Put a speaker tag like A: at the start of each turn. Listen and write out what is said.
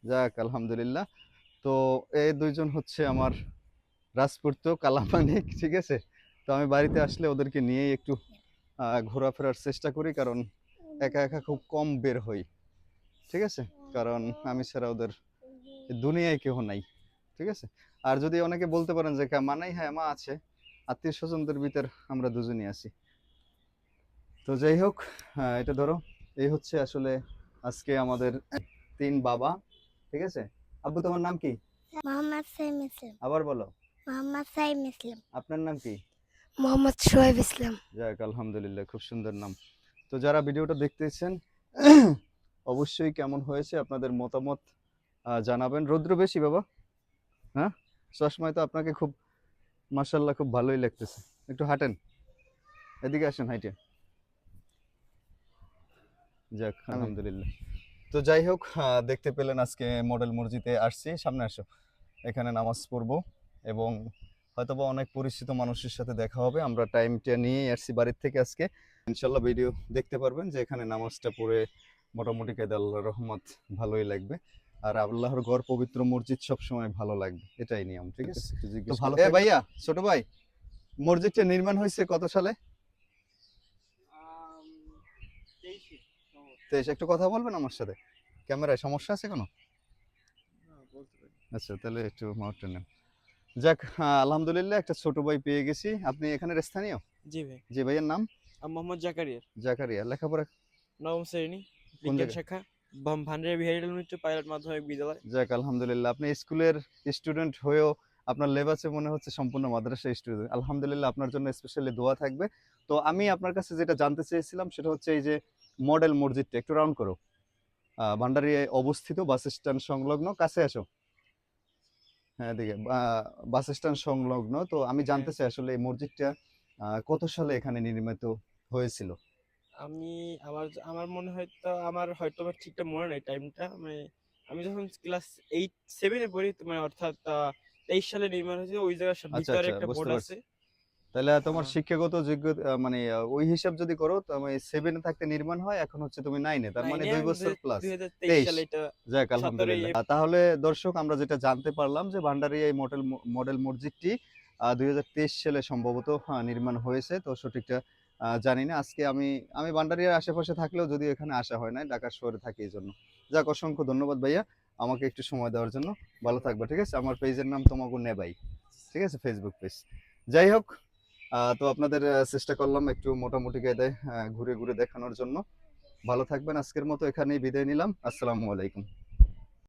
A: যাক আলহামদুলিল্লাহ। তো এই দুইজন হচ্ছে আমার রাজপুত্র কালামানিক, ঠিক আছে? তো আমি বাড়িতে আসলে ওদেরকে নিয়েই একটু ঘোরাফেরার চেষ্টা করি, কারণ একা একা খুব কম বের হই, ঠিক আছে? কারণ আমি ছাড়া ওদের দুনিয়ায় কেউ নাই, ঠিক আছে? আর যদি অনেকে বলতে পারেন যে মা নাই, হ্যাঁ মা আছে, আত্মীয় স্বজনদের ভিতর আমরা দুজনই আছি। তো যাই হোক, এটা ধরো, এই হচ্ছে আসলে আজকে আমাদের তিন বাবা, ঠিক আছে? আব্বু তোমার নাম কি?
B: মোহাম্মদ সাইম ইসলাম।
A: আবার বলো।
B: মোহাম্মদ সাইম ইসলাম।
A: আপনার নাম কি?
B: মোহাম্মদ শোয়েব ইসলাম।
A: যাক আলহামদুলিল্লাহ, খুব সুন্দর নাম। তো যারা ভিডিওটা দেখতেছেন অবশ্যই কেমন হয়েছে আপনাদের মতামত জানাবেন। রৌদ্র বেশি বাবা? হ্যাঁ, চশমায় তো আপনাকে খুব মাশাআল্লাহ খুব ভালোই লাগতেছে। একটু হাঁটেন, এদিকে আসেন, হাইটে। যাক আলহামদুলিল্লাহ। তো যাই হোক, দেখতে পেলেন আজকে মডেল মসজিদে আসছি, সামনে আসো। এখানে নামাজ পড়বো এবং হয়তোবা অনেক পরিচিত মানুষের সাথে দেখা হবে। আমরা টাইমটা নিয়েই আসছি বাড়ির থেকে আজকে। ইনশাল্লাহ ভিডিও দেখতে পারবেন যে এখানে নামাজটা পড়ে মোটামুটি কায়দা আল্লাহর রহমত ভালোই লাগবে। আর আল্লাহর ঘর পবিত্র মসজিদ সবসময় ভালো লাগবে, এটাই নিয়ম, ঠিক আছে? তো ভালো ভাইয়া, ছোট ভাই, মসজিদটা নির্মাণ হয়েছে কত সালে? 23। একটু কথা বলবেন আমার সাথে? ক্যামেরায় সমস্যা আছে কোনো? আচ্ছা, তাহলে একটু মাউথটা নেন। যাক, আলহামদুলিল্লাহ একটা ছোট ভাই পেয়ে গেছি। আপনি এখানের স্থানীয়?
C: জি ভাই।
A: জি, ভাইয়ের নাম?
C: মোহাম্মদ জাকারিয়া।
A: জাকারিয়া। লেখাপড়া
C: নবম শ্রেণী,
A: কোন
C: বিজ্ঞান
A: জায়গায়?
C: শাখা, ভান্ডারিয়া বিহারী মিত্র পাইলট মাধ্যমিক বিদ্যালয়।
A: যাক আলহামদুলিল্লাহ, আপনি স্কুলের স্টুডেন্ট হয়েও আপনার লেবাসে মনে হচ্ছে সম্পূর্ণ মাদ্রাসা স্টুডেন্ট। আলহামদুলিল্লাহ, আপনার জন্য স্পেশালি দোয়া থাকবে। তো আমি আপনার কাছে যেটা জানতে চেয়েছিলাম সেটা হচ্ছে এই যে মডেল মসজিদটা একটু রাউন্ড করো। ভান্ডারিয়ায় অবস্থিত, বাস স্ট্যান্ড সংলগ্ন, কাছে আসো। হ্যাঁ, এদিকে বাস স্ট্যান্ড সংলগ্ন। তো আমি জানতে চাই আসলে এই মসজিদটা কত সালে এখানে নির্মিত হয়েছিল?
C: আমি আমার আমার মনে হয় তো আমার হয়তো বা ঠিকঠাক মনে নাই টাইমটা, মানে আমি যখন ক্লাস 7 এ পড়ি, মানে অর্থাৎ 23 সালে নির্মাণ হয়েছে। ওই জায়গার
A: আচ্ছা
C: ভিতরে
A: আচ্ছা,
C: একটা
A: বুঝতে
C: বোর্ড
A: পারছি।
C: আছে।
A: তাহলে তোমার
C: আহ,
A: শিক্ষাগত যোগ্যতা মানে ওই হিসাব যদি করো, তুমি 7-এ থাকতে নির্মাণ হয়, এখন হচ্ছে তুমি 9-এ, তার মানে
C: 9 এ
A: 2 বছর প্লাস।
C: 2023
A: 23।
C: সালে এটা
A: যাক
C: 17
A: আলহামদুলিল্লাহ। তাহলে দর্শক, আমরা যেটা জানতে পারলাম যে ভান্ডারিয়া এই মডেল মসজিদটি 2023 সালে সম্ভবত নির্মাণ হয়েছে। তো সঠিকটা জানি না। আজকে আমি আমি ভান্ডারিয়ার আশেপাশে থাকলেও যদি এখানে আসা হয় না, ঢাকা শহরে থাকি এই জন্য। যাক, অসংখ্য ধন্যবাদ ভাইয়া আমাকে একটু সময় দেওয়ার জন্য। ভালো থাকবে, ঠিক আছে? আমার পেজের নাম তোমাকে নেবাই, ঠিক আছে? Facebook page. যাই হোক, তো আপনাদের চেষ্টা করলাম একটু মোটামুটি কায়দায় ঘুরে ঘুরে দেখানোর জন্য। ভালো থাকবেন, আজকের মতো এখানেই বিদায় নিলাম। আসসালামু আলাইকুম।